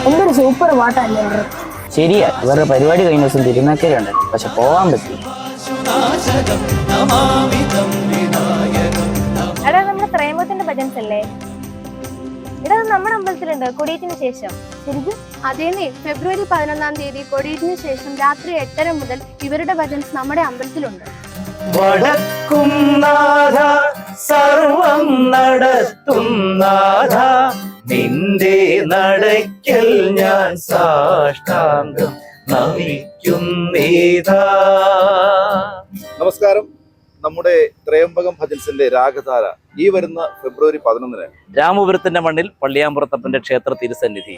എന്തൊരു സൂപ്പർ പാട്ടല്ലേ. ശരിയാ, ഇവരുടെ പരിപാടി കഴിഞ്ഞ ദിവസം തിരുനക്കരയുണ്ട്, പക്ഷെ പോവാൻ പറ്റി. എടാ, നമ്മുടെ പ്രേമത്തിന്റെ ഭജൻസ് അല്ലേ? എടാ, നമ്മുടെ അമ്പലത്തിലുണ്ട് കൊടിയേറ്റിന് ശേഷം. ശരിക്കും? അതേന്നേ, ഫെബ്രുവരി 11-ാം തീയതി കൊടിയേറ്റിന് ശേഷം രാത്രി 8:30 മുതൽ ഇവരുടെ ഭജൻസ് നമ്മുടെ അമ്പലത്തിലുണ്ട്. വടക്കും നാഥ സർവം നടത്തും നാഥ, നിന്റെ നടയ്ക്കൽ ഞാൻ സാഷ്ടാംഗം നമിക്കുന്നേതാ. നമസ്കാരം. നമ്മുടെ ത്രയംബകം ഭജൻസിന്റെ രാഗധാര ഈ വരുന്ന ഫെബ്രുവരി 11-ന് രാമപുരത്തിന്റെ മണ്ണിൽ പള്ളിയാമ്പുറത്തപ്പന്റെ ക്ഷേത്ര തിരുസന്നിധി